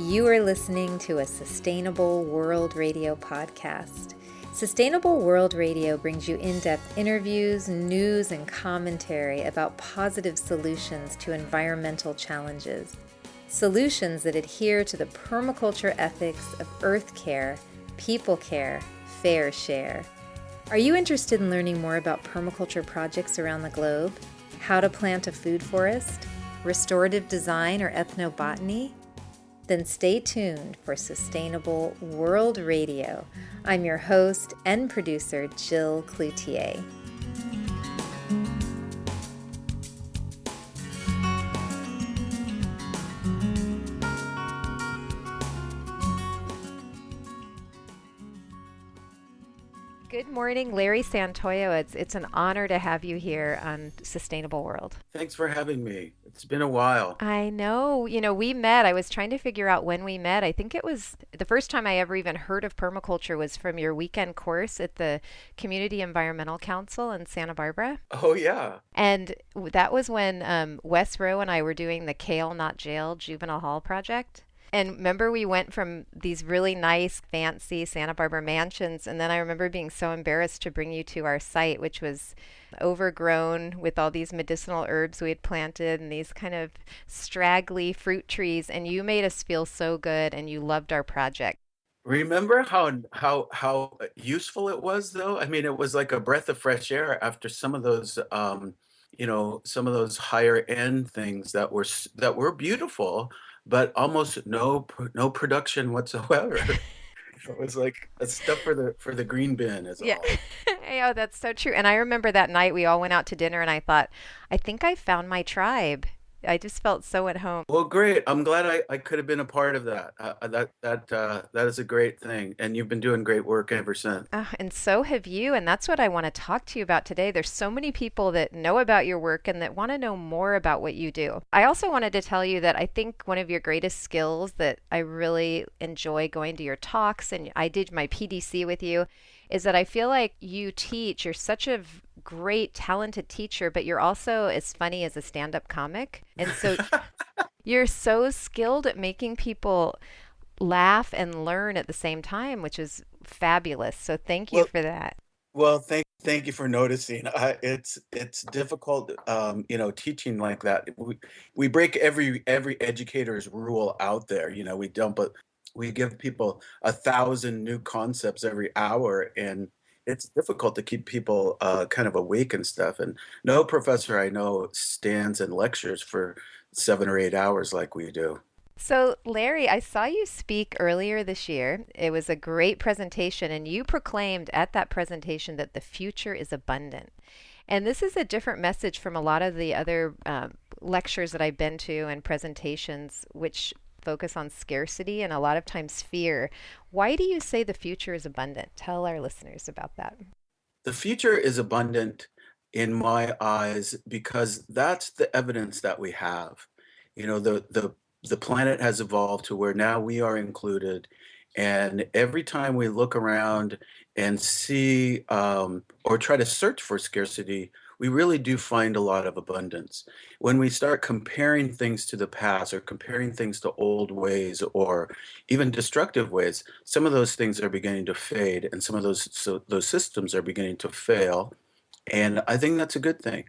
You are listening to a Sustainable World Radio podcast. Sustainable World Radio brings you in-depth interviews, news, and commentary about positive solutions to environmental challenges. Solutions that adhere to the permaculture ethics of earth care, people care, fair share. Are you interested in learning more about permaculture projects around the globe? How to plant a food forest? Restorative design or ethnobotany? Then stay tuned for Sustainable World Radio. I'm your host and producer, Jill Cloutier. Good morning, Larry Santoyo. It's an honor to have you here on Sustainable World. Thanks for having me. It's been a while. I know. We met. I was trying to figure out when we met. I think it was the first time I ever even heard of permaculture was from your weekend course at the Community Environmental Council in Santa Barbara. Oh, yeah. And that was when Wes Rowe and I were doing the Kale Not Jail Juvenile Hall project. And remember, we went from these really nice, fancy Santa Barbara mansions, and then I remember being so embarrassed to bring you to our site, which was overgrown with all these medicinal herbs we had planted and these kind of straggly fruit trees, and you made us feel so good, and you loved our project. Remember how useful it was, though? I mean, it was like a breath of fresh air after some of those some of those higher end things that were beautiful, but almost no production whatsoever. It was like a stuff for the green bin is Yeah. all. Oh, that's so true. And I remember that night we all went out to dinner and I thought, I think I found my tribe. I just felt so at home. Well, great. I'm glad I could have been a part of that. That is a great thing, and you've been doing great work ever since. And so have you. And that's what I want to talk to you about today. There's so many people that know about your work and that want to know more about what you do. I also wanted to tell you that I think one of your greatest skills that I really enjoy going to your talks, and I did my PDC with you, is that I feel like you teach. You're such a great, talented teacher, but you're also as funny as a stand-up comic. And so you're so skilled at making people laugh and learn at the same time, which is fabulous. So thank you Well, for that. well, thank you for noticing. It's difficult, teaching like that. We break every educator's rule out there. We give people 1,000 new concepts every hour, and it's difficult to keep people kind of awake and stuff. And no professor I know stands and lectures for 7 or 8 hours like we do. So, Larry, I saw you speak earlier this year. It was a great presentation, and you proclaimed at that presentation that the future is abundant. And this is a different message from a lot of the other lectures that I've been to and presentations, which focus on scarcity and a lot of times fear. Why do you say the future is abundant? Tell our listeners about that. The future is abundant in my eyes because that's the evidence that we have. The planet has evolved to where now we are included, and every time we look around and see or try to search for scarcity, we really do find a lot of abundance. When we start comparing things to the past or comparing things to old ways or even destructive ways, some of those things are beginning to fade, and some of those systems are beginning to fail. And I think that's a good thing.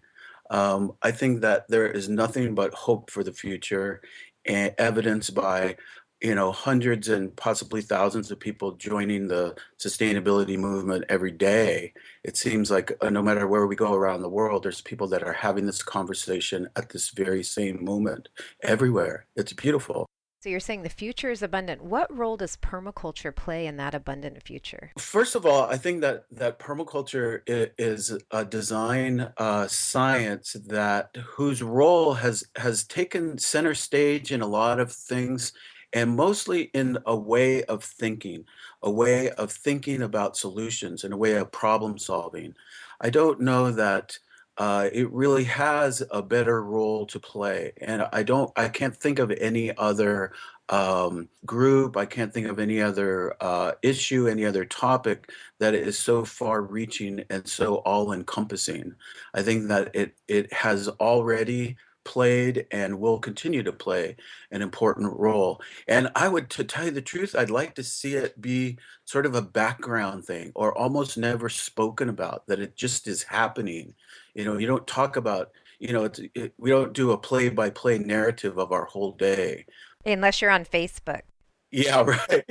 I think that there is nothing but hope for the future, and evidenced by hundreds and possibly thousands of people joining the sustainability movement every day. It seems like no matter where we go around the world, there's people that are having this conversation at this very same moment everywhere. It's beautiful. So you're saying the future is abundant. What role does permaculture play in that abundant future? First of all, I think that permaculture is a design science that whose role has taken center stage in a lot of things, and mostly in a way of thinking about solutions, and a way of problem solving. I don't know that it really has a better role to play, and I can't think of any other group. I can't think of any other issue, any other topic that is so far-reaching and so all-encompassing. I think that it has already played and will continue to play an important role. And I would, to tell you the truth, I'd like to see it be sort of a background thing or almost never spoken about, that it just is happening. You don't talk about, we don't do a play-by-play narrative of our whole day. Unless you're on Facebook. Yeah, right.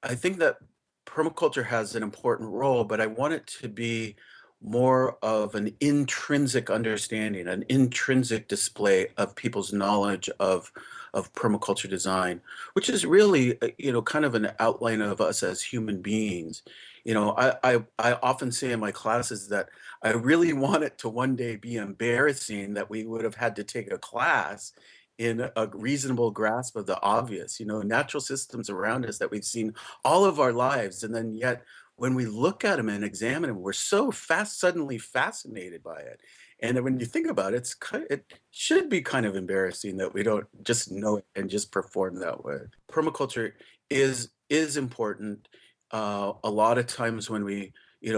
I think that permaculture has an important role, but I want it to be more of an intrinsic understanding, an intrinsic display of people's knowledge of permaculture design, which is really, kind of an outline of us as human beings. I often say in my classes that I really want it to one day be embarrassing that we would have had to take a class in a reasonable grasp of the obvious, natural systems around us that we've seen all of our lives. And then yet, when we look at them and examine them, we're so suddenly fascinated by it. And then when you think about it, it should be kind of embarrassing that we don't just know it and just perform that way. Permaculture is important. A lot of times when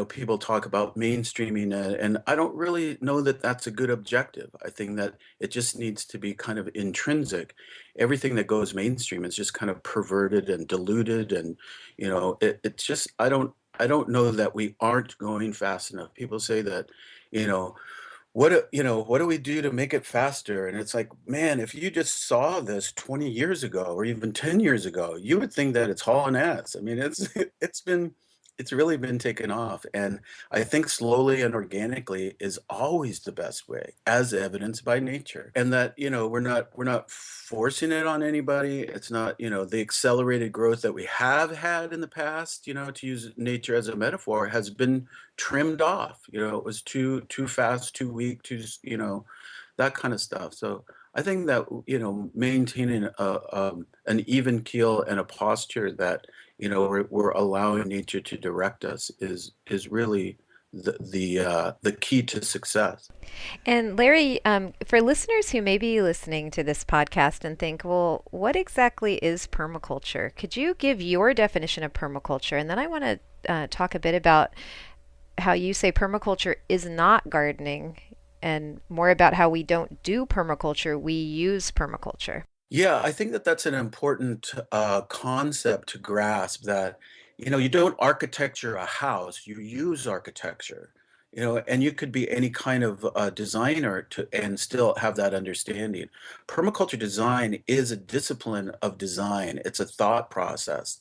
people talk about mainstreaming, and I don't really know that that's a good objective. I think that it just needs to be kind of intrinsic. Everything that goes mainstream is just kind of perverted and diluted, and it's just I don't know that we aren't going fast enough. People say that, you know, what do we do to make it faster? And it's like, man, if you just saw this 20 years ago or even 10 years ago, you would think that it's hauling ass. I mean, it's really been taken off. And I think slowly and organically is always the best way, as evidenced by nature. And that, we're not forcing it on anybody. It's not, the accelerated growth that we have had in the past, to use nature as a metaphor, has been trimmed off. It was too fast, too weak, that kind of stuff. So I think that maintaining an even keel and a posture that we're allowing nature to direct us is really the key to success. And Larry, for listeners who may be listening to this podcast and think, well, what exactly is permaculture? Could you give your definition of permaculture? And then I want to talk a bit about how you say permaculture is not gardening and more about how we don't do permaculture, we use permaculture. Yeah, I think that that's an important concept to grasp, that, you don't architecture a house, you use architecture, and you could be any kind of designer and still have that understanding. Permaculture design is a discipline of design, it's a thought process.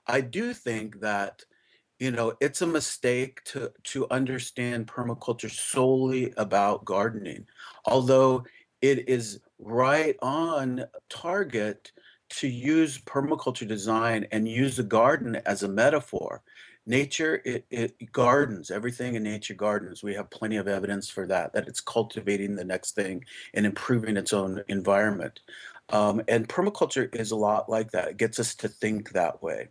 I do think that it's a mistake to understand permaculture solely about gardening, although it is right on target to use permaculture design and use the garden as a metaphor. Nature, it gardens, everything in nature gardens. We have plenty of evidence for that it's cultivating the next thing and improving its own environment. And permaculture is a lot like that. It gets us to think that way.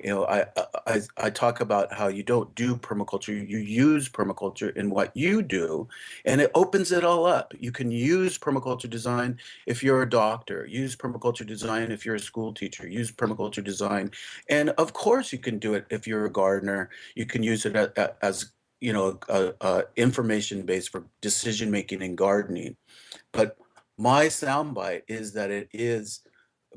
I talk about how you don't do permaculture, you use permaculture in what you do, and it opens it all up. You can use permaculture design if you're a doctor, use permaculture design if you're a school teacher, use permaculture design. And of course, you can do it if you're a gardener. You can use it as information base for decision making and gardening. But my soundbite is that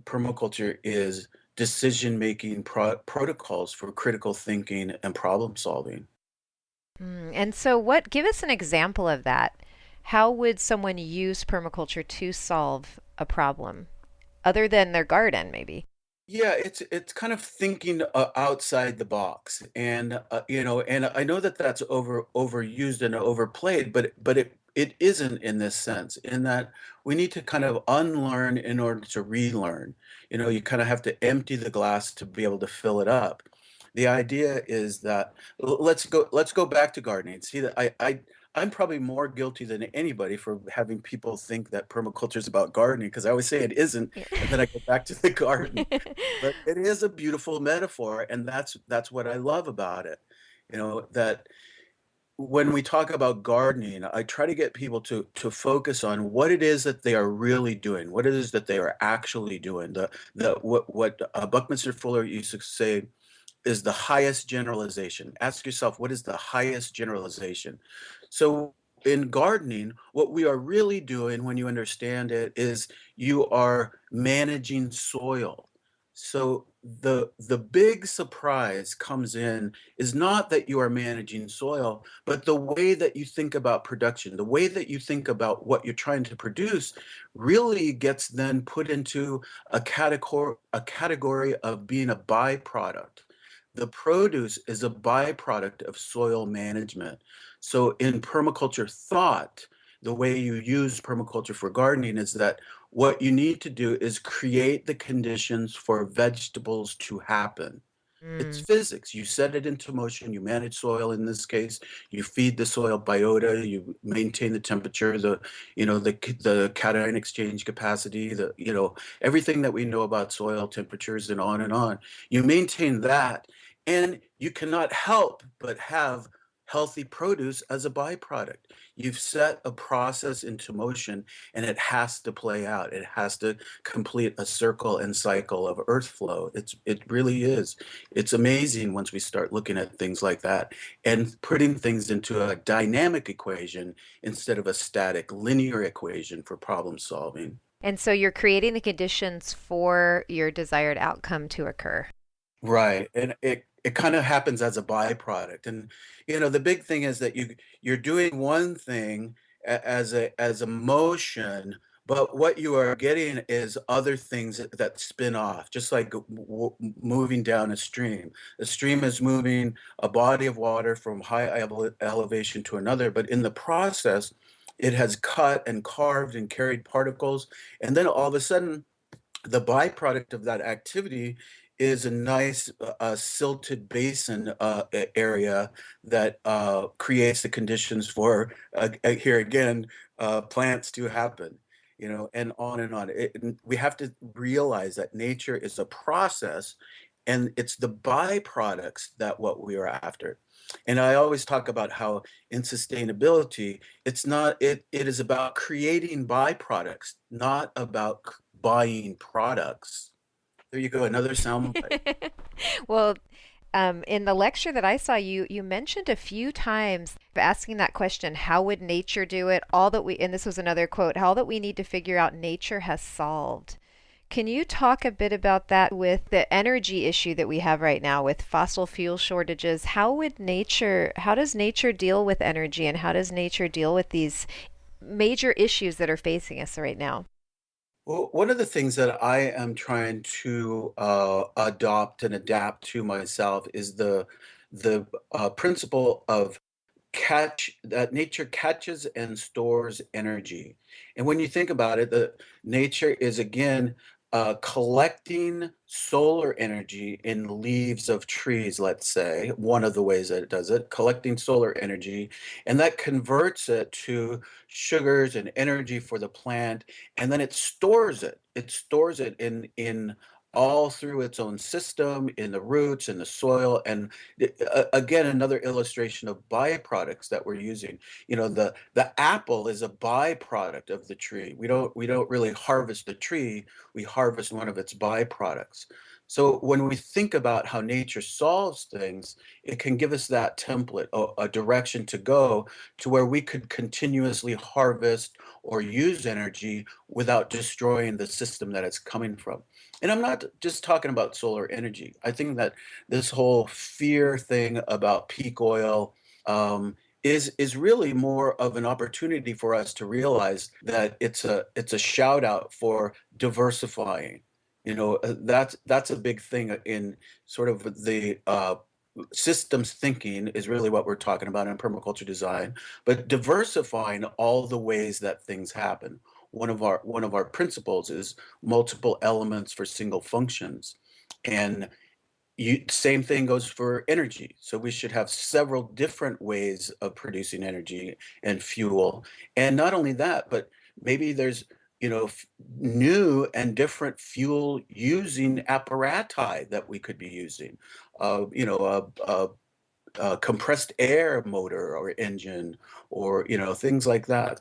permaculture is decision-making protocols for critical thinking and problem solving. And so, give us an example of that? How would someone use permaculture to solve a problem other than their garden, maybe? Yeah, it's kind of thinking outside the box, and and I know that that's overused and overplayed, but it isn't in this sense. In that we need to kind of unlearn in order to relearn. You kind of have to empty the glass to be able to fill it up. The idea is that let's go back to gardening. See that I'm probably more guilty than anybody for having people think that permaculture is about gardening, because I always say it isn't, Yeah. and then I go back to the garden. But it is a beautiful metaphor, and that's what I love about it. That when we talk about gardening, I try to get people to focus on what it is that they are really doing, what it is that they are actually doing. What Buckminster Fuller used to say is the highest generalization. Ask yourself, what is the highest generalization? So in gardening, what we are really doing when you understand it is you are managing soil. So the big surprise comes in is not that you are managing soil, but the way that you think about production, the way that you think about what you're trying to produce really gets then put into a category of being a byproduct. The produce is a byproduct of soil management. So in permaculture thought, the way you use permaculture for gardening is that what you need to do is create the conditions for vegetables to happen. It's Mm. physics. You set it into motion, you manage soil in this case, you feed the soil biota, you maintain the temperature, the cation exchange capacity, everything that we know about soil temperatures and on and on. You maintain that, and you cannot help but have healthy produce as a byproduct. You've set a process into motion and it has to play out. It has to complete a circle and cycle of earth flow. It really is. It's amazing once we start looking at things like that and putting things into a dynamic equation instead of a static linear equation for problem solving. And so you're creating the conditions for your desired outcome to occur. Right. And it kind of happens as a byproduct. And the big thing is that you're doing one thing as a motion, but what you are getting is other things that spin off, just like moving down a stream. A stream is moving a body of water from high elevation to another, but in the process, it has cut and carved and carried particles, and then all of a sudden the byproduct of that activity is a nice silted basin area that creates the conditions for here again plants to happen, and on and on. We have to realize that nature is a process, and it's the byproducts that what we are after. And I always talk about how in sustainability, it's not it is about creating byproducts, not about buying products. There you go, another soundbite. Well, in the lecture that I saw, you mentioned a few times asking that question, how would nature do it? All that we, and this was another quote, all that we need to figure out, nature has solved. Can you talk a bit about that with the energy issue that we have right now with fossil fuel shortages? How does nature deal with energy and how does nature deal with these major issues that are facing us right now? Well, one of the things that I am trying to adopt and adapt to myself is the principle of catch that nature catches and stores energy. And when you think about it, the nature is again collecting solar energy in leaves of trees, let's say, one of the ways that it does it, collecting solar energy, and that converts it to sugars and energy for the plant, and then it stores it. It stores it in all through its own system, in the roots, in the soil, and again, another illustration of byproducts that we're using. The apple is a byproduct of the tree. We don't really harvest the tree, we harvest one of its byproducts. So when we think about how nature solves things, it can give us that template, a direction to go to where we could continuously harvest or use energy without destroying the system that it's coming from. And I'm not just talking about solar energy. I think that this whole fear thing about peak oil is really more of an opportunity for us to realize that it's a shout out for diversifying. That's a big thing in sort of the systems thinking is really what we're talking about in permaculture design, but diversifying all the ways that things happen. One of our principles is multiple elements for single functions. And same thing goes for energy. So we should have several different ways of producing energy and fuel. And not only that, but maybe there's new and different fuel using apparati that we could be using. Compressed air motor or engine, or things like that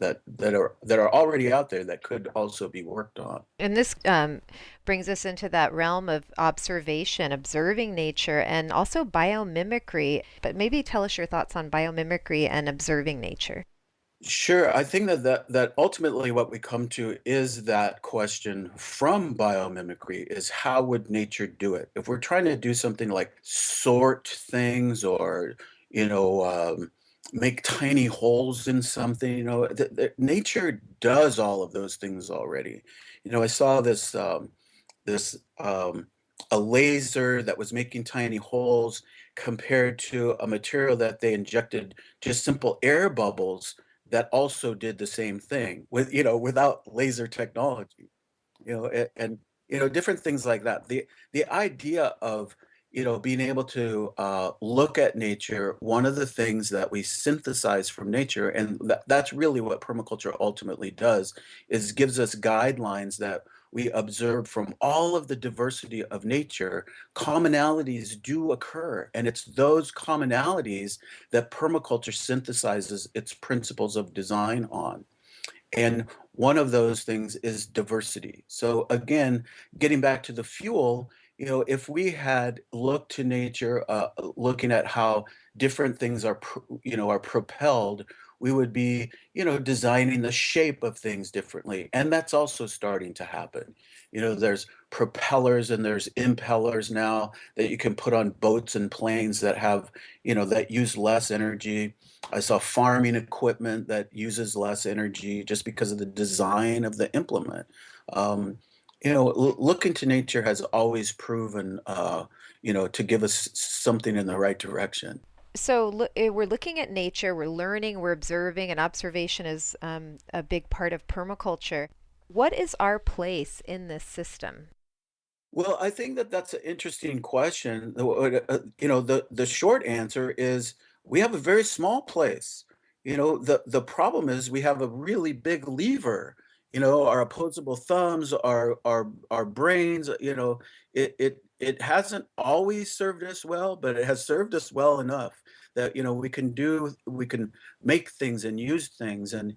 are already out there that could also be worked on. And this brings us into that realm of observation, observing nature, and also biomimicry. But maybe tell us your thoughts on biomimicry and observing nature. Sure. I think that ultimately what we come to is that question from biomimicry is how would nature do it? If we're trying to do something like sort things or, you know, make tiny holes in something, nature does all of those things already. I saw this a laser that was making tiny holes compared to a material that they injected just simple air bubbles that also did the same thing without laser technology, and different things like that. The idea of being able to look at nature, one of the things that we synthesize from nature, and that's really what permaculture ultimately does, is gives us guidelines that we observe from all of the diversity of nature. Commonalities do occur, and it's those commonalities that permaculture synthesizes its principles of design on. And one of those things is diversity. So again, getting back to the fuel, if we had looked to nature, looking at how different things are propelled, we would be, designing the shape of things differently. And that's also starting to happen. There's propellers and there's impellers now that you can put on boats and planes that have, that use less energy. I saw farming equipment that uses less energy just because of the design of the implement. Um, Looking to nature has always proven, to give us something in the right direction. So we're looking at nature, we're learning, we're observing, and observation is a big part of permaculture. What is our place in this system? Well, I think that that's an interesting question. The short answer is we have a very small place. The problem is we have a really big lever. Our opposable thumbs, our brains. It hasn't always served us well, but it has served us well enough that we can make things and use things, and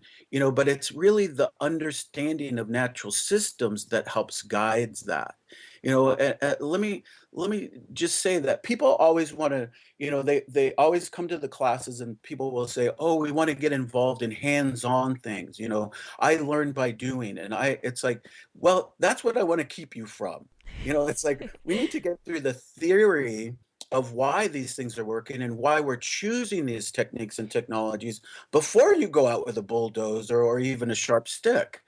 but it's really the understanding of natural systems that helps guides that. Let me just say that people always want to, they always come to the classes and people will say, "Oh, we want to get involved in hands-on things." I learn by doing, and it's like, well, that's what I want to keep you from. It's like we need to get through the theory of why these things are working and why we're choosing these techniques and technologies before you go out with a bulldozer or even a sharp stick.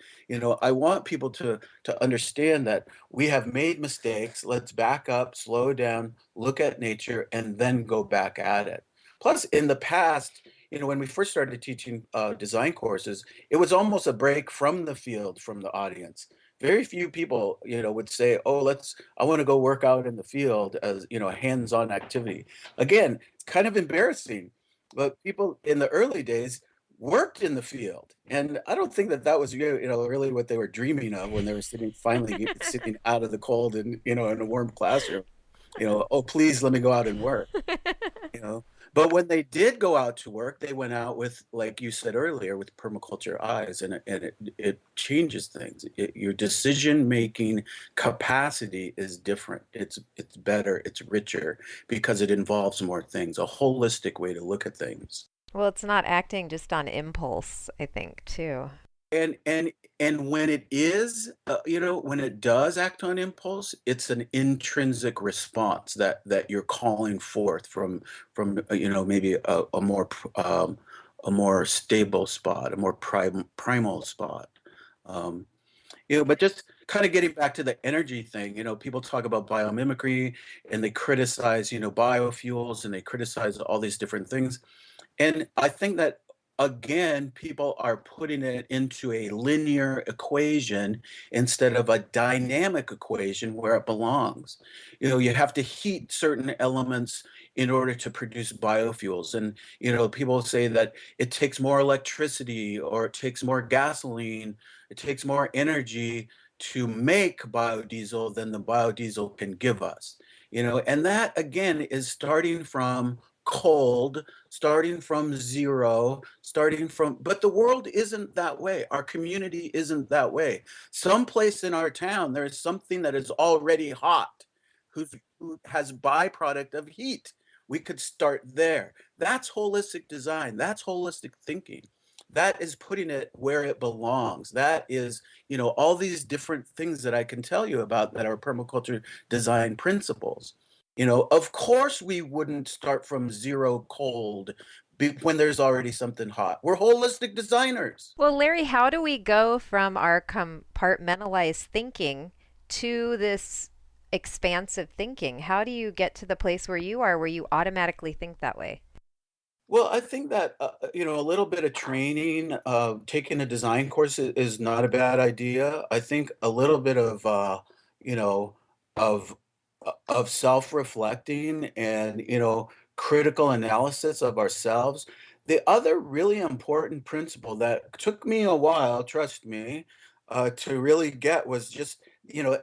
I want people to understand that we have made mistakes. Let's back up, slow down, look at nature, and then go back at it. Plus, in the past, when we first started teaching design courses, it was almost a break from the field, from the audience. Very few people, would say, "Oh, I want to go work out in the field as, a hands-on activity." Again, it's kind of embarrassing, but people in the early days worked in the field. And I don't think that that was really what they were dreaming of when they were sitting out of the cold and in a warm classroom. Oh, please let me go out and work. You know. But when they did go out to work, they went out with, like you said earlier, with permaculture eyes, and it changes things. Your decision making capacity is different. It's better. It's richer because it involves more things. A holistic way to look at things. Well, it's not acting just on impulse, I think, too. And when it is, when it does act on impulse, it's an intrinsic response that you're calling forth from maybe a more stable spot, a more primal spot. Um, but just kind of getting back to the energy thing, people talk about biomimicry and they criticize, biofuels, and they criticize all these different things. And I think that again, people are putting it into a linear equation instead of a dynamic equation where it belongs. You have to heat certain elements in order to produce biofuels. And, people say that it takes more electricity or it takes more gasoline, it takes more energy to make biodiesel than the biodiesel can give us. And that again is starting from cold, starting from zero, but the world isn't that way. Our community isn't that way. Someplace in our town, there is something that is already hot, who has byproduct of heat. We could start there. That's holistic design. That's holistic thinking. that is putting it where it belongs. That is, all these different things that I can tell you about that are permaculture design principles. Of course, we wouldn't start from zero cold when there's already something hot. We're holistic designers. Well, Larry, how do we go from our compartmentalized thinking to this expansive thinking? How do you get to the place where you are, where you automatically think that way? Well, I think that a little bit of training, taking a design course is not a bad idea. I think a little bit of you know, of of self-reflecting and critical analysis of ourselves. The other really important principle that took me a while, trust me, to really get was just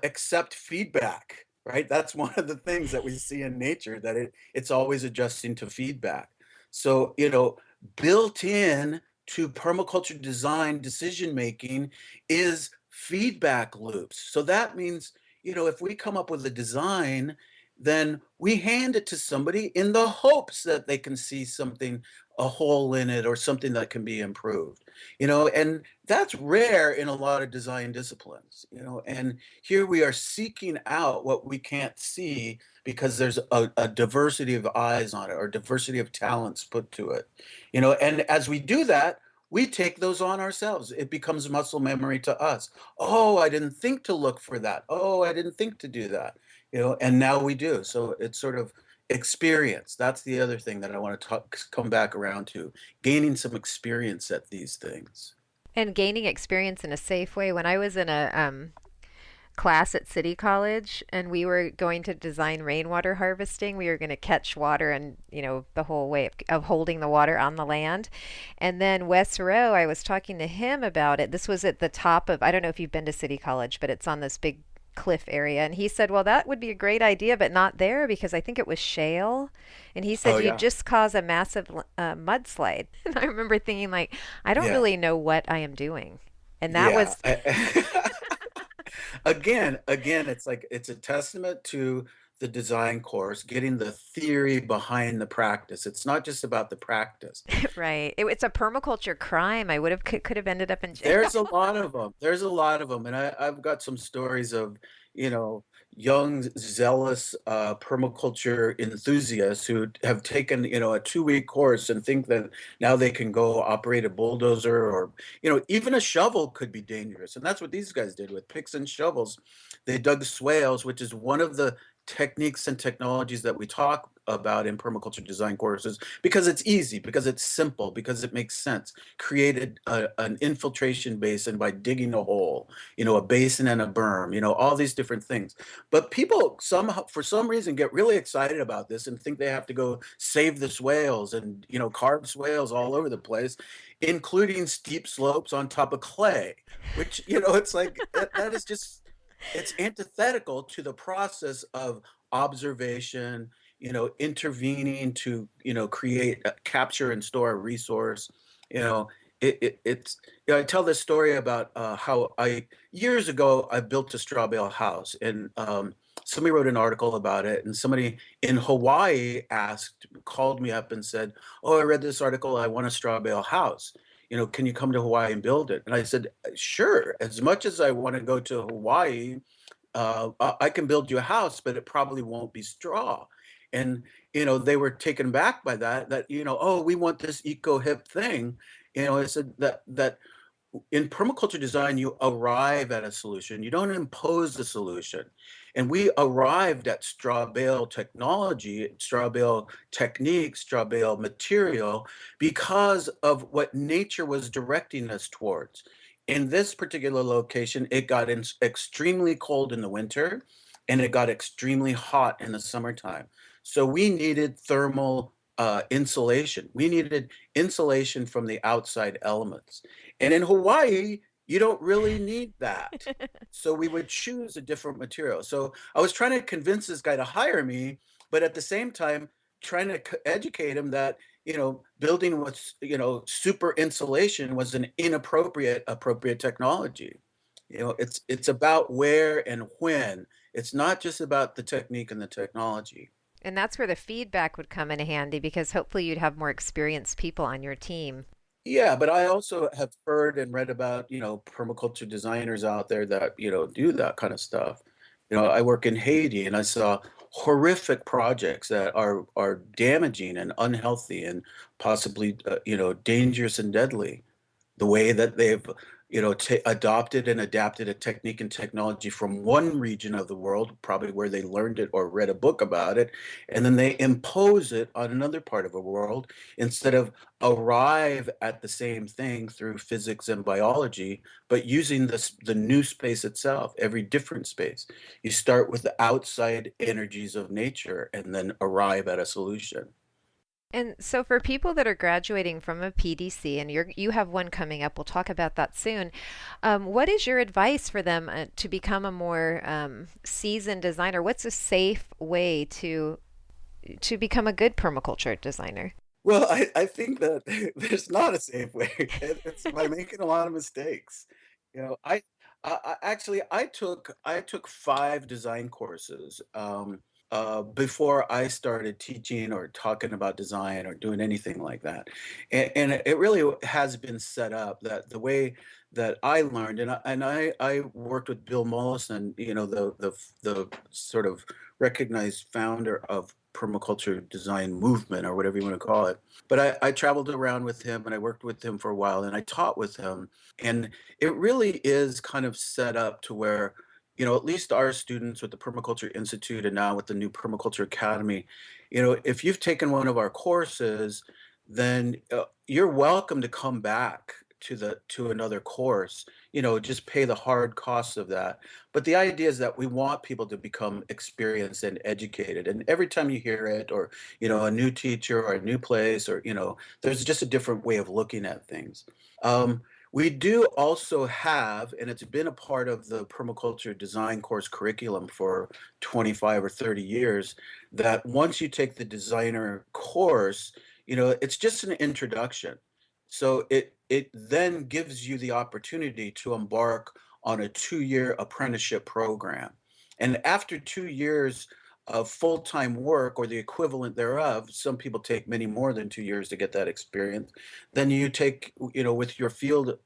accept feedback. Right? That's one of the things that we see in nature, that it's always adjusting to feedback. So, built in to permaculture design decision making is feedback loops. So that means, if we come up with a design, then we hand it to somebody in the hopes that they can see something, a hole in it, or something that can be improved. And that's rare in a lot of design disciplines, and here we are seeking out what we can't see because there's a diversity of eyes on it, or diversity of talents put to it. And as we do that, we take those on ourselves. It becomes muscle memory to us. Oh, I didn't think to look for that. Oh, I didn't think to do that. And now we do. So it's sort of experience. That's the other thing that I want to come back around to, gaining some experience at these things. And gaining experience in a safe way. When I was in a class at City College and we were going to design rainwater harvesting. We were going to catch water and, the whole way of holding the water on the land. And then Wes Rowe, I was talking to him about it. This was at the top of, I don't know if you've been to City College, but it's on this big cliff area. And he said, well, that would be a great idea, but not there because I think it was shale. And he said, Oh you'd yeah. just cause a massive mudslide. And I remember thinking, like, I don't Yeah. really know what I am doing. And that Yeah. was Again, it's like it's a testament to the design course, getting the theory behind the practice. It's not just about the practice. right. It's a permaculture crime. I would have could have ended up in jail. There's a lot of them. There's a lot of them, and I've got some stories of, you know, young, zealous permaculture enthusiasts who have taken, a 2-week course and think that now they can go operate a bulldozer, or, even a shovel could be dangerous. And that's what these guys did with picks and shovels. They dug swales, which is one of the techniques and technologies that we talk about in permaculture design courses, because it's easy, because it's simple, because it makes sense. Created an infiltration basin by digging a hole, a basin and a berm, all these different things. But people somehow, for some reason, get really excited about this and think they have to go save the swales and, carve swales all over the place, including steep slopes on top of clay, which, it's like that is just, it's antithetical to the process of observation, intervening to, create, capture and store a resource. You know, it's, I tell this story about how years ago, I built a straw bale house, and somebody wrote an article about it, and somebody in Hawaii called me up and said, "Oh, I read this article. I want a straw bale house. Can you come to Hawaii and build it?" And I said, "Sure. As much as I want to go to Hawaii, I can build you a house, but it probably won't be straw." And they were taken back by that. That oh, we want this eco hip thing. I said that in permaculture design, you arrive at a solution. You don't impose the solution. And we arrived at straw bale technology, straw bale technique, straw bale material, because of what nature was directing us towards. In this particular location, it got extremely cold in the winter, and it got extremely hot in the summertime. So we needed thermal insulation. We needed insulation from the outside elements. And in Hawaii, you don't really need that. So we would choose a different material. So I was trying to convince this guy to hire me, but at the same time, trying to educate him that, building with, super insulation was an appropriate technology. It's about where and when. It's not just about the technique and the technology. And that's where the feedback would come in handy because hopefully you'd have more experienced people on your team. Yeah, but I also have heard and read about, permaculture designers out there that, do that kind of stuff. I work in Haiti and I saw horrific projects that are damaging and unhealthy and possibly, dangerous and deadly. The way that they've adopted and adapted a technique and technology from one region of the world, probably where they learned it or read a book about it, and then they impose it on another part of the world instead of arrive at the same thing through physics and biology, but using the new space itself, every different space. You start with the outside energies of nature and then arrive at a solution. And so for people that are graduating from a PDC, and you have one coming up, we'll talk about that soon. What is your advice for them to become a more seasoned designer? What's a safe way to become a good permaculture designer? Well, I think that there's not a safe way. It's by making a lot of mistakes. You know, I took 5 design courses before I started teaching or talking about design or doing anything like that. And it really has been set up that the way that I learned, and I worked with Bill Mollison, the sort of recognized founder of permaculture design movement or whatever you want to call it. But I traveled around with him and I worked with him for a while and I taught with him. And it really is kind of set up to where, at least our students with the Permaculture Institute and now with the new Permaculture Academy, if you've taken one of our courses, then you're welcome to come back to another course, just pay the hard costs of that. But the idea is that we want people to become experienced and educated. And every time you hear it, or, a new teacher or a new place, or, there's just a different way of looking at things. Um, we do also have, and it's been a part of the permaculture design course curriculum for 25 or 30 years, that once you take the designer course, it's just an introduction. So it then gives you the opportunity to embark on a 2-year apprenticeship program. And after 2 years of full-time work or the equivalent thereof, some people take many more than 2 years to get that experience. Then you take, with your field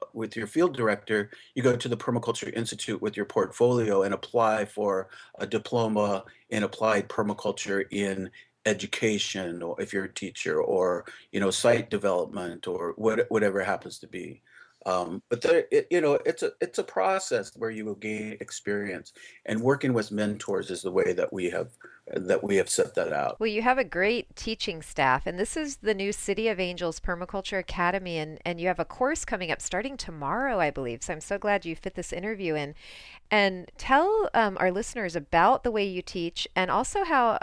director, you go to the Permaculture Institute with your portfolio and apply for a diploma in applied permaculture in education, or if you're a teacher, or site development, or whatever it happens to be. But it's a process where you will gain experience, and working with mentors is the way that we have set that out. Well, you have a great teaching staff, and this is the new City of Angels Permaculture Academy, and you have a course coming up starting tomorrow, I believe. So I'm so glad you fit this interview in. And tell our listeners about the way you teach, and also how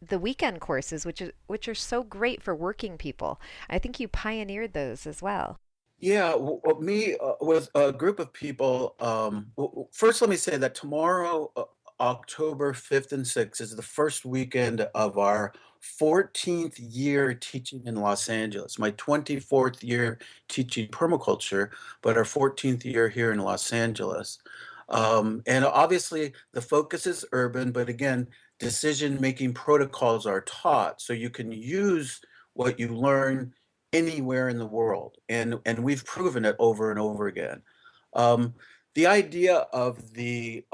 the weekend courses, which are so great for working people. I think you pioneered those as well. Yeah, me with a group of people. First, let me say that tomorrow, October 5th and 6th, is the first weekend of our 14th year teaching in Los Angeles. My 24th year teaching permaculture, but our 14th year here in Los Angeles. And obviously, the focus is urban, but again, decision-making protocols are taught, so you can use what you learn anywhere in the world, and we've proven it over and over again. Um, the idea of the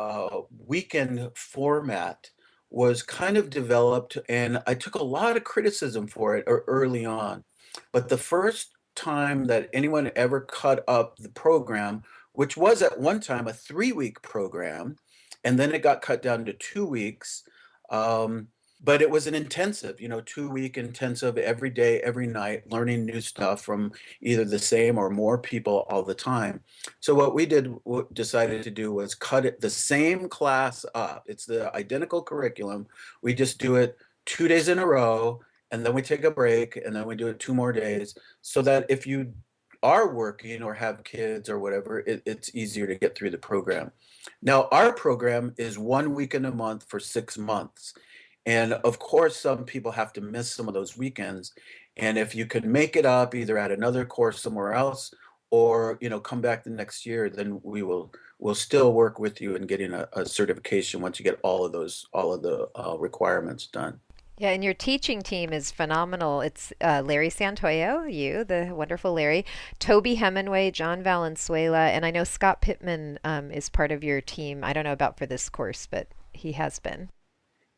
weekend format was kind of developed, and I took a lot of criticism for it early on. But the first time that anyone ever cut up the program, which was at one time a 3-week program, and then it got cut down to 2 weeks. Um, but it was an intensive, 2-week intensive every day, every night, learning new stuff from either the same or more people all the time. So what we decided to do was cut the same class up. It's the identical curriculum. We just do it 2 days in a row, and then we take a break, and then we do it 2 more days, so that if you are working or have kids or whatever, it's easier to get through the program. Now, our program is 1 week in a month for 6 months. And of course, some people have to miss some of those weekends. And if you can make it up either at another course somewhere else, or come back the next year, then we'll still work with you in getting a certification once you get all of the requirements done. Yeah, and your teaching team is phenomenal. It's Larry Santoyo, you, the wonderful Larry, Toby Hemingway, John Valenzuela, and I know Scott Pittman is part of your team. I don't know about for this course, but he has been.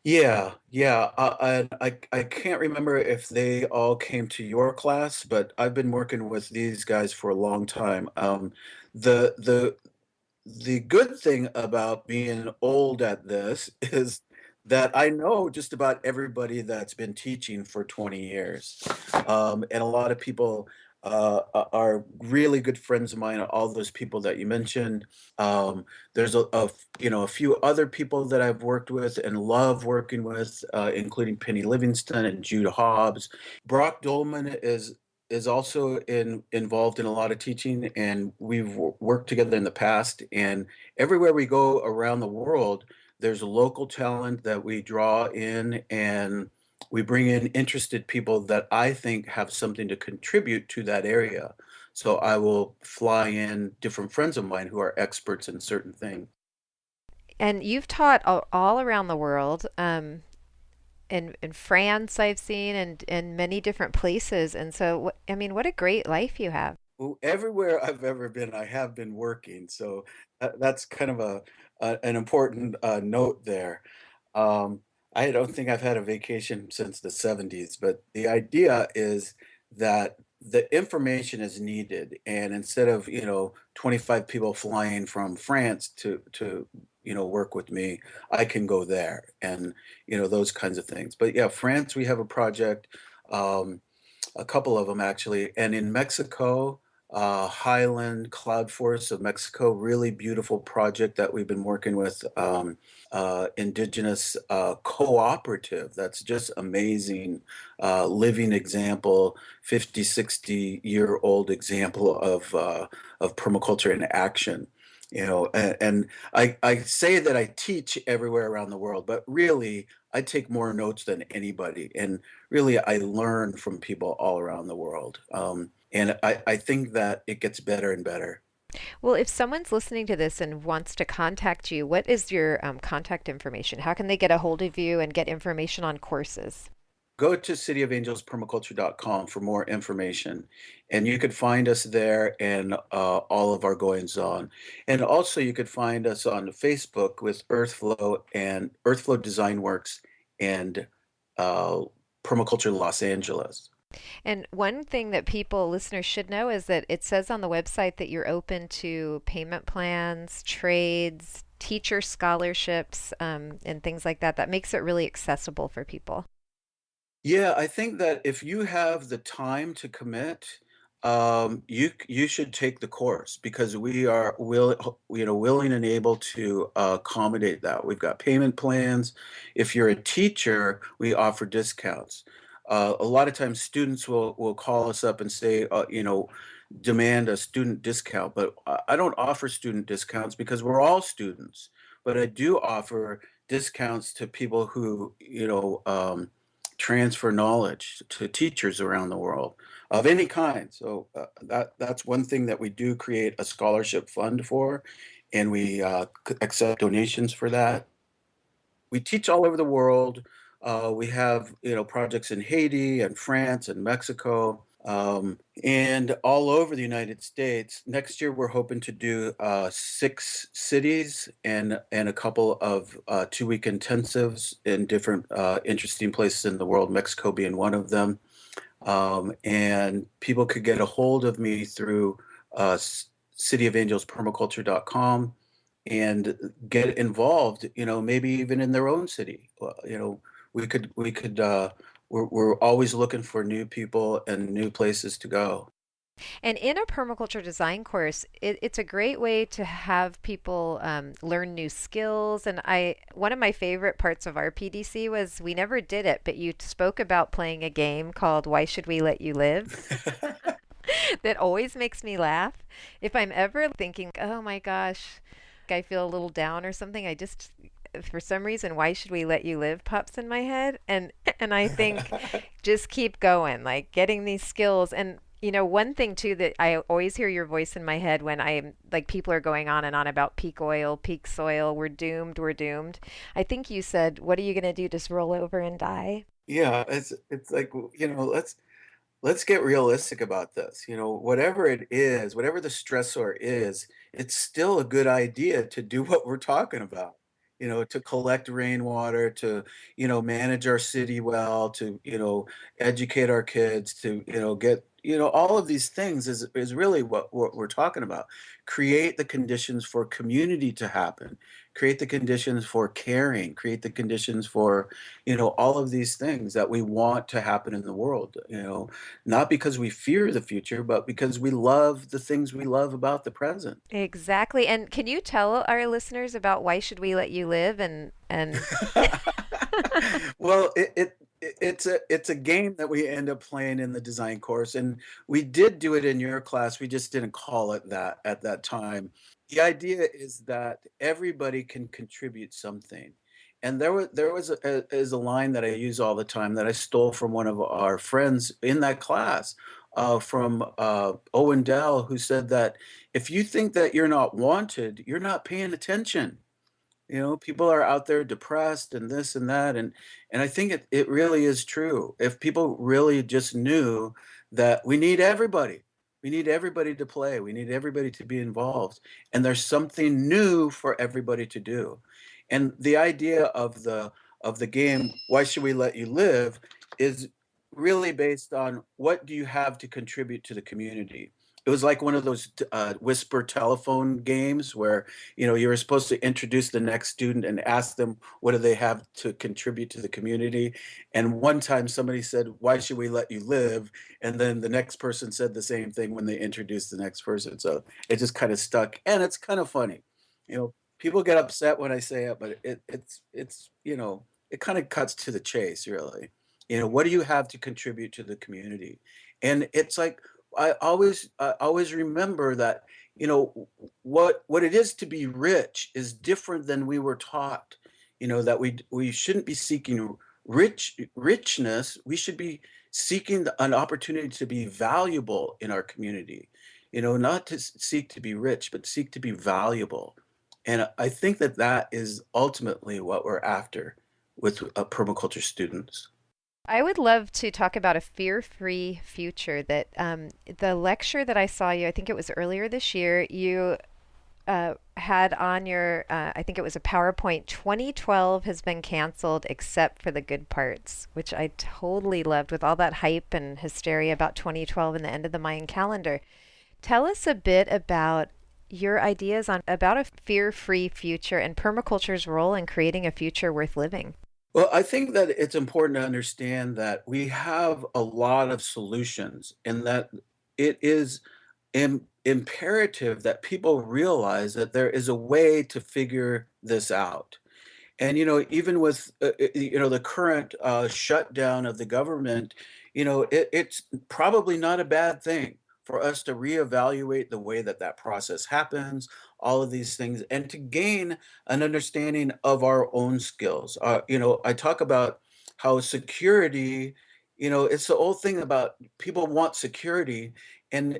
Yeah, yeah. I can't remember if they all came to your class, but I've been working with these guys for a long time. The the the good thing about being old at this is that I know just about everybody that's been teaching for 20 years. And a lot of people are really good friends of mine, all those people that you mentioned. There's a few other people that I've worked with and love working with, including Penny Livingston and Jude Hobbs. Brock Dolman is also involved in a lot of teaching, and we've worked together in the past. And everywhere we go around the world, there's local talent that we draw in, and we bring in interested people that I think have something to contribute to that area. So I will fly in different friends of mine who are experts in certain things. And you've taught all around the world. In France, I've seen, and in many different places. And so, I mean, what a great life you have. Well, everywhere I've ever been, I have been working. So that's kind of an important note there. Um, I don't think I've had a vacation since the 70s, but the idea is that the information is needed, and instead of 25 people flying from France to work with me, I can go there, and those kinds of things. But yeah, France, we have a project. Um, a couple of them actually. And in Mexico, Highland Cloud Forest of Mexico, really beautiful project that we've been working with, indigenous cooperative. That's just amazing, living example, 50, 60-year-old example of permaculture in action. And I say that I teach everywhere around the world, but really I take more notes than anybody. And really I learn from people all around the world. And I think that it gets better and better. Well, if someone's listening to this and wants to contact you, what is your contact information? How can they get a hold of you and get information on courses? Go to cityofangelspermaculture.com for more information. And you could find us there and all of our goings on. And also you could find us on Facebook with EarthFlow and EarthFlow Design Works and uh, Permaculture Los Angeles. And one thing that people, listeners should know is that it says on the website that you're open to payment plans, trades, teacher scholarships, and things like that. That makes it really accessible for people. Yeah, I think that if you have the time to commit, you should take the course because we are willing and able to accommodate that. We've got payment plans. If you're a teacher, we offer discounts. A lot of times, students will call us up and say, demand a student discount, but I don't offer student discounts because we're all students. But I do offer discounts to people who, transfer knowledge to teachers around the world of any kind. So that's one thing that we do create a scholarship fund for, and we accept donations for that. We teach all over the world. We have projects in Haiti and France and Mexico, and all over the United States. Next year, we're hoping to do 6 cities and a couple of 2-week intensives in different interesting places in the world. Mexico being one of them. And people could get a hold of me through cityofangelspermaculture.com and get involved, maybe even in their own city. We're always looking for new people and new places to go. And in a permaculture design course, it's a great way to have people learn new skills. And one of my favorite parts of our PDC was we never did it, but you spoke about playing a game called Why Should We Let You Live? That always makes me laugh. If I'm ever thinking, oh my gosh, I feel a little down or something, I just, for some reason, Why Should We Let You Live pops in my head. And I think, just keep going, like getting these skills. And one thing too that I always hear your voice in my head when I'm like people are going on and on about peak oil, peak soil, we're doomed, we're doomed. I think you said, what are you going to do? Just roll over and die? Yeah, it's like, let's get realistic about this. Whatever it is, whatever the stressor is, it's still a good idea to do what we're talking about. To collect rainwater, to, manage our city well, to, educate our kids, to, get, all of these things is really what we're talking about. Create the conditions for community to happen, create the conditions for caring, create the conditions for, all of these things that we want to happen in the world, not because we fear the future, but because we love the things we love about the present. Exactly. And can you tell our listeners about why should we let you live and Well, it's a game that we end up playing in the design course, and we did do it in your class. We just didn't call it that at that time. The idea is that everybody can contribute something. And there was a line that I use all the time that I stole from one of our friends in that class, from Owen Dell, who said that if you think that you're not wanted, you're not paying attention. People are out there depressed and this and that, and I think it really is true. If people really just knew that we need everybody. We need everybody to play. We need everybody to be involved. And there's something new for everybody to do. And the idea of the game, Why Should We Let You Live, is really based on what do you have to contribute to the community. It was like one of those whisper telephone games where you were supposed to introduce the next student and ask them what do they have to contribute to the community. And one time somebody said, "Why should we let you live?" And then the next person said the same thing when they introduced the next person. So it just kind of stuck, and it's kind of funny. People get upset when I say it, but it kind of cuts to the chase, really. What do you have to contribute to the community? And it's like I always remember that what it is to be rich is different than we were taught. That we shouldn't be seeking richness. We should be seeking an opportunity to be valuable in our community. Not to seek to be rich, but seek to be valuable. And I think that that is ultimately what we're after with permaculture students. I would love to talk about a fear-free future that the lecture that I saw you, I think it was earlier this year, you had on your, I think it was a PowerPoint, 2012 has been canceled except for the good parts, which I totally loved with all that hype and hysteria about 2012 and the end of the Mayan calendar. Tell us a bit about your ideas on about a fear-free future and permaculture's role in creating a future worth living. Well, I think that it's important to understand that we have a lot of solutions and that it is imperative that people realize that there is a way to figure this out. And even with the current shutdown of the government, it's probably not a bad thing for us to reevaluate the way that that process happens, all of these things, and to gain an understanding of our own skills. I talk about how security, it's the old thing about people want security, and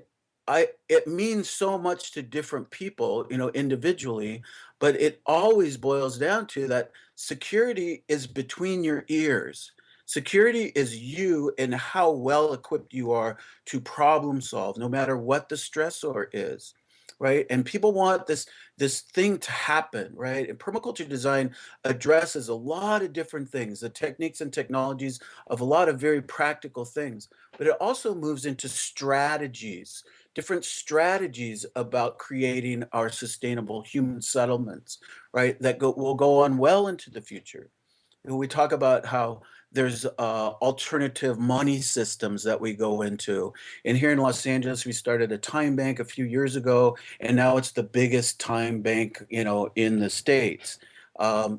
it means so much to different people, individually, but it always boils down to that security is between your ears. Security is you and how well equipped you are to problem solve, no matter what the stressor is, right? And people want this thing to happen, right? And permaculture design addresses a lot of different things, the techniques and technologies of a lot of very practical things, but it also moves into strategies, different strategies about creating our sustainable human settlements, right? That will go on well into the future. We talk about how there's alternative money systems that we go into. And here in Los Angeles, we started a time bank a few years ago, and now it's the biggest time bank, in the States,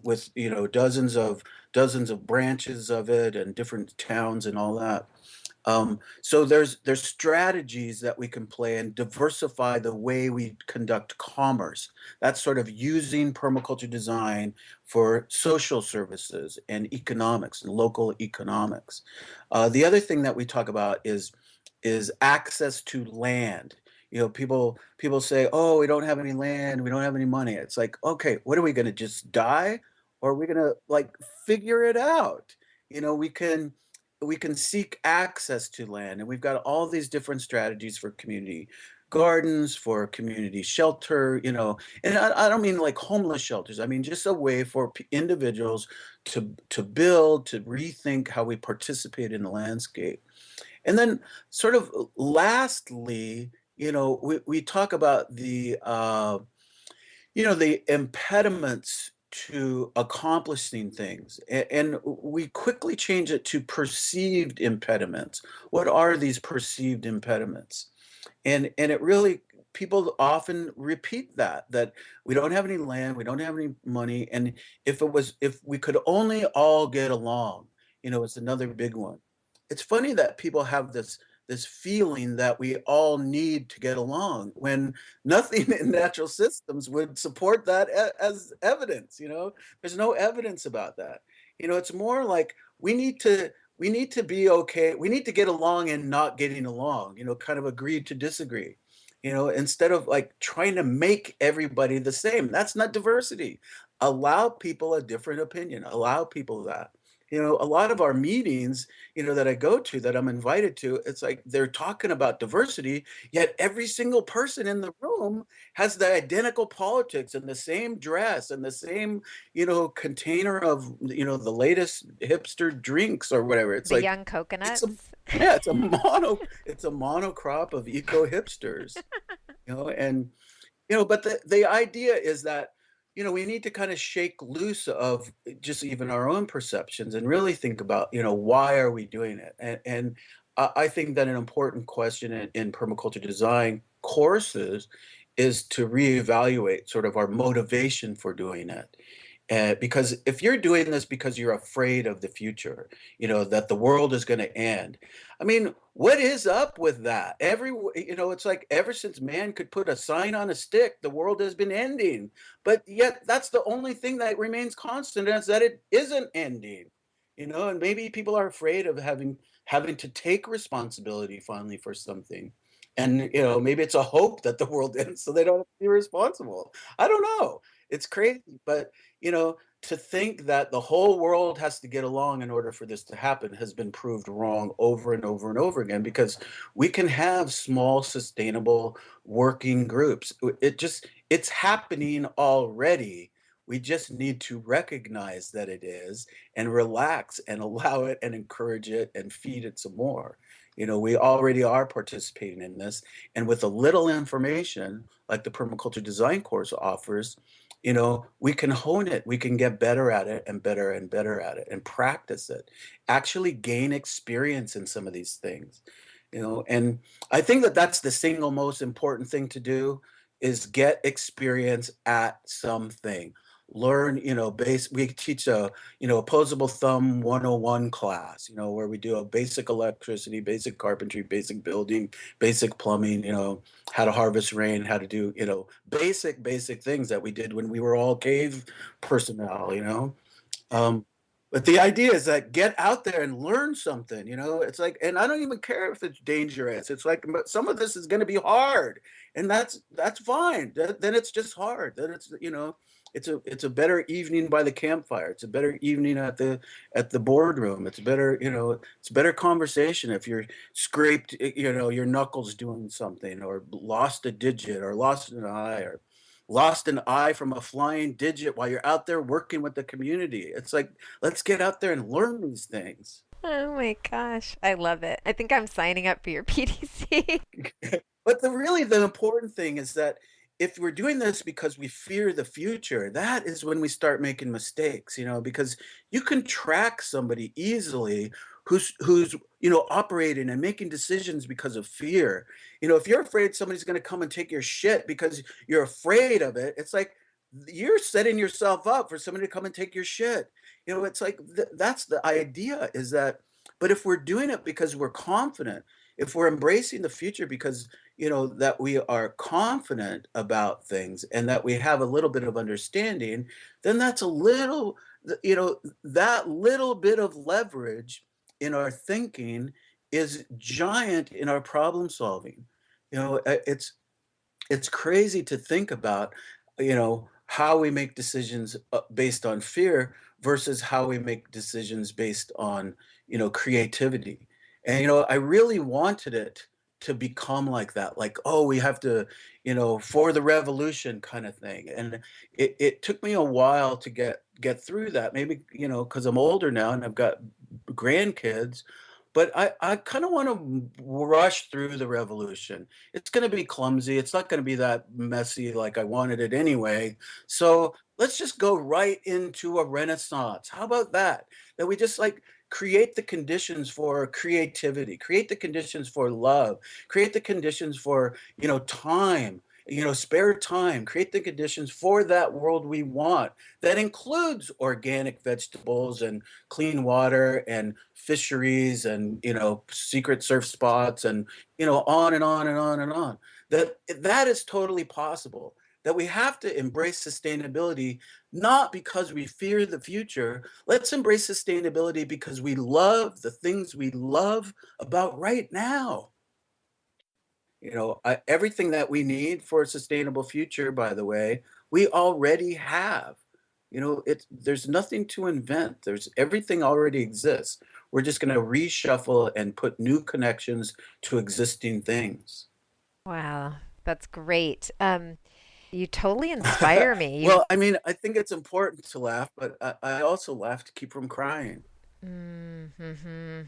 with dozens of branches of it and different towns and all that. So there's strategies that we can play and diversify the way we conduct commerce. That's sort of using permaculture design for social services and economics and local economics. The other thing that we talk about is access to land. People say, "Oh, we don't have any land, we don't have any money." It's like, okay, what are we going to just die, or are we going to like figure it out? You know, we can seek access to land, and we've got all these different strategies for community gardens, for community shelter, and I don't mean like homeless shelters. I mean just a way for individuals to build, to rethink how we participate in the landscape. And then sort of lastly, we talk about the impediments to accomplishing things, and we quickly change it to perceived impediments. What are these perceived impediments? And it really, people often repeat that we don't have any land, we don't have any money, and if we could only all get along, it's another big one. It's funny that people have this feeling that we all need to get along when nothing in natural systems would support that as evidence. There's no evidence about that. It's more like we need to be okay. We need to get along and not getting along, kind of agree to disagree, instead of like trying to make everybody the same. That's not diversity. Allow people a different opinion, allow people that. A lot of our meetings, that I go to, that I'm invited to, it's like they're talking about diversity, yet every single person in the room has the identical politics and the same dress and the same, container of, the latest hipster drinks or whatever. It's The like young it's a coconuts. yeah, it's a monocrop of eco hipsters, and but the idea is that, we need to kind of shake loose of just even our own perceptions and really think about, why are we doing it? And I think that an important question in permaculture design courses is to reevaluate sort of our motivation for doing it. Because if you're doing this because you're afraid of the future, that the world is going to end, I mean, what is up with that? It's like ever since man could put a sign on a stick, the world has been ending. But yet, that's the only thing that remains constant, is that it isn't ending. And maybe people are afraid of having to take responsibility finally for something. And maybe it's a hope that the world ends so they don't have to be responsible. I don't know. It's crazy, but to think that the whole world has to get along in order for this to happen has been proved wrong over and over and over again, because we can have small, sustainable working groups. It's happening already. We just need to recognize that it is and relax and allow it and encourage it and feed it some more. We already are participating in this. And with a little information, like the permaculture design course offers, we can hone it, we can get better at it and better at it and practice it, actually gain experience in some of these things, and I think that that's the single most important thing to do, is get experience at something. Learn, we teach a opposable thumb 101 class, where we do a basic electricity, basic carpentry, basic building, basic plumbing, how to harvest rain, how to do, basic things that we did when we were all cave personnel, um, but the idea is that get out there and learn something, it's like, and I don't even care if it's dangerous. It's like, but some of this is going to be hard, and that's fine. Then it's just hard. Then it's, it's a better evening by the campfire. It's a better evening at the boardroom. It's better, it's better conversation if you're scraped, your knuckles doing something, or lost a digit, or lost an eye, or lost an eye from a flying digit while you're out there working with the community. It's like, let's get out there and learn these things. Oh my gosh, I love it. I think I'm signing up for your PDC. But the important thing is that if we're doing this because we fear the future, that is when we start making mistakes, because you can track somebody easily who's operating and making decisions because of fear. If you're afraid somebody's going to come and take your shit because you're afraid of it, it's like you're setting yourself up for somebody to come and take your shit. It's like that's the idea, is that, but if we're doing it because we're confident, if we're embracing the future because that we are confident about things and that we have a little bit of understanding, then that's a little, that little bit of leverage in our thinking is giant in our problem solving. It's crazy to think about, you know, how we make decisions based on fear versus how we make decisions based on, creativity. And, I really wanted it to become like that, like, oh, we have to, for the revolution kind of thing. And it took me a while to get through that, maybe, because I'm older now and I've got grandkids, but I kind of want to rush through the revolution. It's going to be clumsy. It's not going to be that messy like I wanted it anyway. So let's just go right into a renaissance. How about that? That we just like create the conditions for creativity, create the conditions for love, create the conditions for, time, spare time, create the conditions for that world we want that includes organic vegetables and clean water and fisheries and, secret surf spots and, on and on and on and on. That is totally possible. That we have to embrace sustainability, not because we fear the future. Let's embrace sustainability because we love the things we love about right now. Everything that we need for a sustainable future, by the way, we already have. There's nothing to invent. There's everything already exists. We're just going to reshuffle and put new connections to existing things. Wow, that's great. You totally inspire me. Well, I mean, I think it's important to laugh, but I also laugh to keep from crying. Mm-hmm.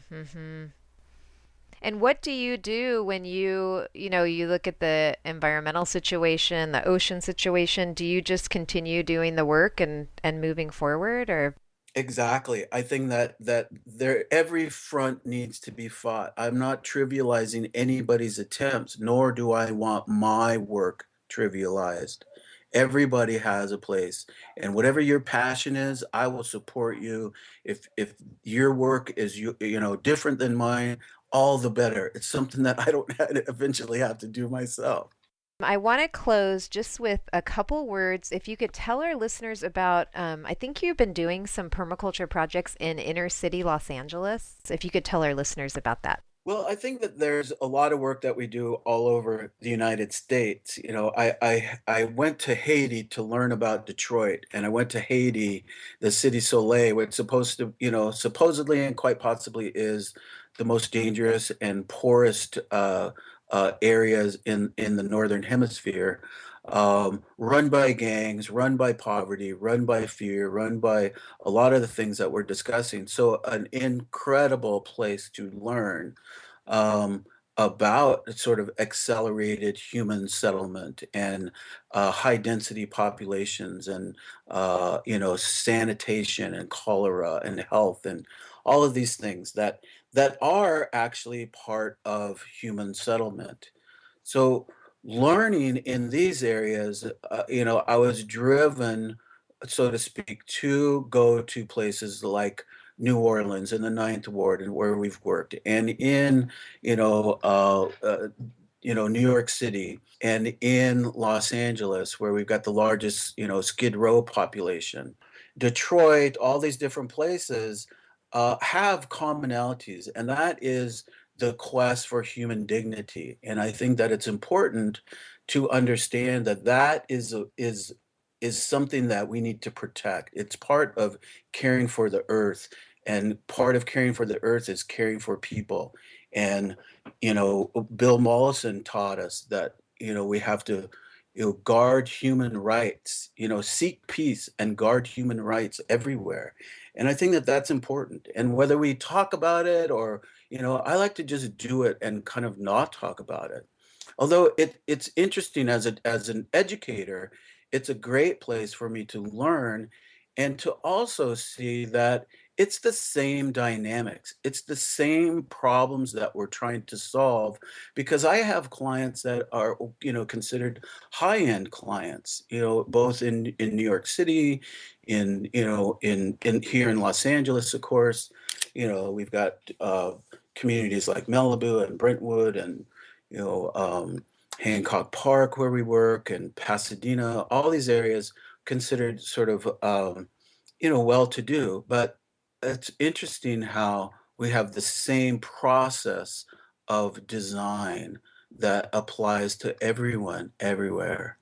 And what do you do when you look at the environmental situation, the ocean situation? Do you just continue doing the work and moving forward, or? Exactly. I think that there every front needs to be fought. I'm not trivializing anybody's attempts, nor do I want my work trivialized. Everybody has a place, and whatever your passion is, I will support you. If your work is different than mine, all the better. It's something that I don't eventually have to do myself. I want to close just with a couple words. If you could tell our listeners about, I think you've been doing some permaculture projects in inner city Los Angeles. If you could tell our listeners about that. Well, I think that there's a lot of work that we do all over the United States. I went to Haiti to learn about Detroit, and I went to Haiti, the City Soleil, which supposed to, supposedly and quite possibly is the most dangerous and poorest areas in the northern hemisphere, run by gangs, run by poverty, run by fear, run by a lot of the things that we're discussing. So, an incredible place to learn um, about sort of accelerated human settlement and high density populations and sanitation and cholera and health and all of these things that are actually part of human settlement. So learning in these areas, I was driven, so to speak, to go to places like New Orleans in the Ninth Ward and where we've worked, and in you know uh, uh, New York City and in Los Angeles, where we've got the largest Skid Row population, Detroit, all these different places have commonalities, and that is the quest for human dignity. And I think that it's important to understand that is something that we need to protect. It's part of caring for the earth, and part of caring for the earth is caring for people. And Bill Mollison taught us that we have to guard human rights, seek peace and guard human rights everywhere. And I think that that's important. And whether we talk about it or I like to just do it and kind of not talk about it. Although it's interesting as an educator, it's a great place for me to learn and to also see that it's the same dynamics. It's the same problems that we're trying to solve because I have clients that are, considered high-end clients, both in New York City, in here in Los Angeles, of course. We've got communities like Malibu and Brentwood and you know Hancock Park where we work and Pasadena, all these areas considered sort of well-to-do, but it's interesting how we have the same process of design that applies to everyone everywhere.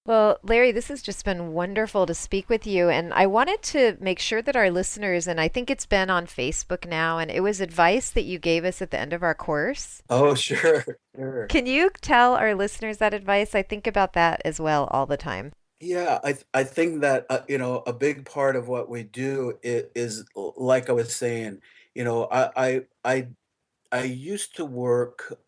Well, Larry, this has just been wonderful to speak with you. And I wanted to make sure that our listeners, and I think it's been on Facebook now, and it was advice that you gave us at the end of our course. Oh, sure, sure. Can you tell our listeners that advice? I think about that as well all the time. Yeah, I think that a big part of what we do is like I was saying, I used to work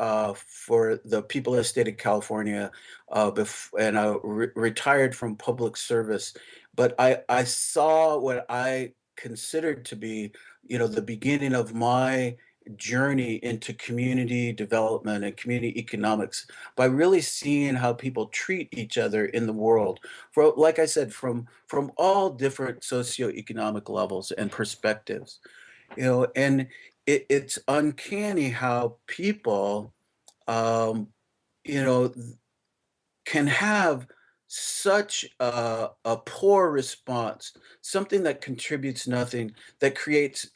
for the people of the state of California, and I retired from public service. But I saw what I considered to be, the beginning of my journey into community development and community economics by really seeing how people treat each other in the world. For, like I said, from all different socioeconomic levels and perspectives. And it's uncanny how people, um, you know, can have such a poor response, something that contributes nothing, that creates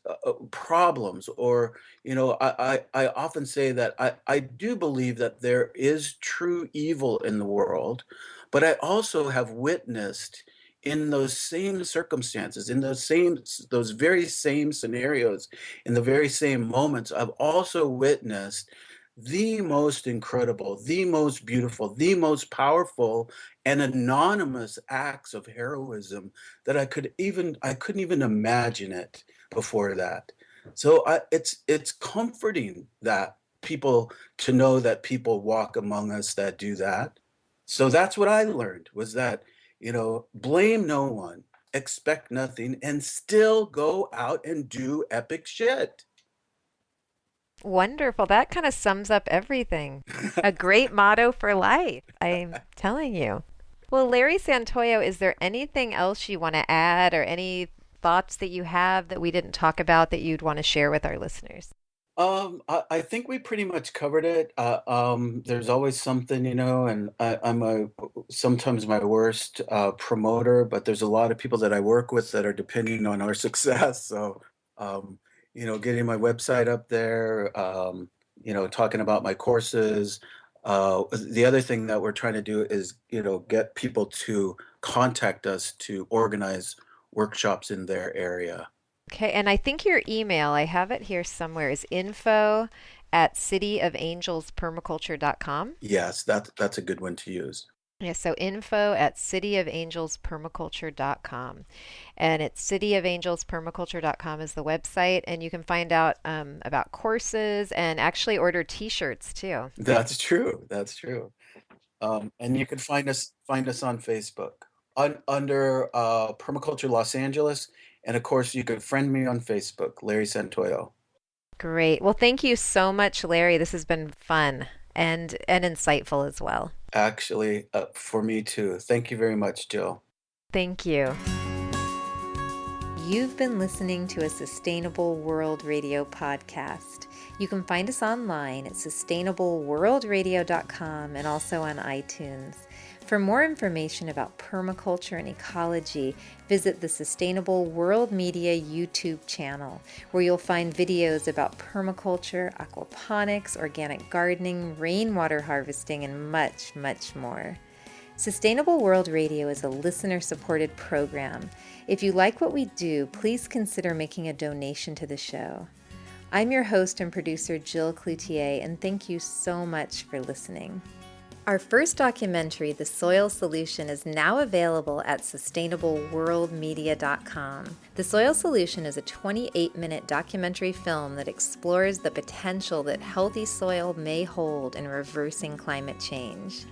problems. Or, I often say that I do believe that there is true evil in the world, but I also have witnessed in those same circumstances, in those very same scenarios, in the very same moments, I've also witnessed the most incredible, the most beautiful, the most powerful and anonymous acts of heroism that I couldn't even imagine it before that. So it's comforting that people to know that people walk among us that do that. So that's what I learned was that, blame no one, expect nothing, and still go out and do epic shit. Wonderful. That kind of sums up everything. A great motto for life, I'm telling you. Well, Larry Santoyo, is there anything else you want to add or any thoughts that you have that we didn't talk about that you'd want to share with our listeners? I think we pretty much covered it. There's always something, and I'm sometimes my worst promoter, but there's a lot of people that I work with that are depending on our success. So, getting my website up there, talking about my courses. The other thing that we're trying to do is, get people to contact us to organize workshops in their area. Okay, and I think your email, I have it here somewhere, is info at cityofangelspermaculture.com. Yes, that's a good one to use. Yeah, so info at cityofangelspermaculture.com. And it's cityofangelspermaculture.com is the website, and you can find out about courses and actually order t-shirts too. That's true. That's true. And you can find us on Facebook under Permaculture Los Angeles, and of course you can friend me on Facebook, Larry Santoyo. Great. Well, thank you so much, Larry. This has been fun and insightful as well. Actually, for me too. Thank you very much, Jill. Thank you. You've been listening to a Sustainable World Radio podcast. You can find us online at sustainableworldradio.com and also on iTunes. For more information about permaculture and ecology, visit the Sustainable World Media YouTube channel, where you'll find videos about permaculture, aquaponics, organic gardening, rainwater harvesting, and much, much more. Sustainable World Radio is a listener-supported program. If you like what we do, please consider making a donation to the show. I'm your host and producer, Jill Cloutier, and thank you so much for listening. Our first documentary, The Soil Solution, is now available at sustainableworldmedia.com. The Soil Solution is a 28-minute documentary film that explores the potential that healthy soil may hold in reversing climate change.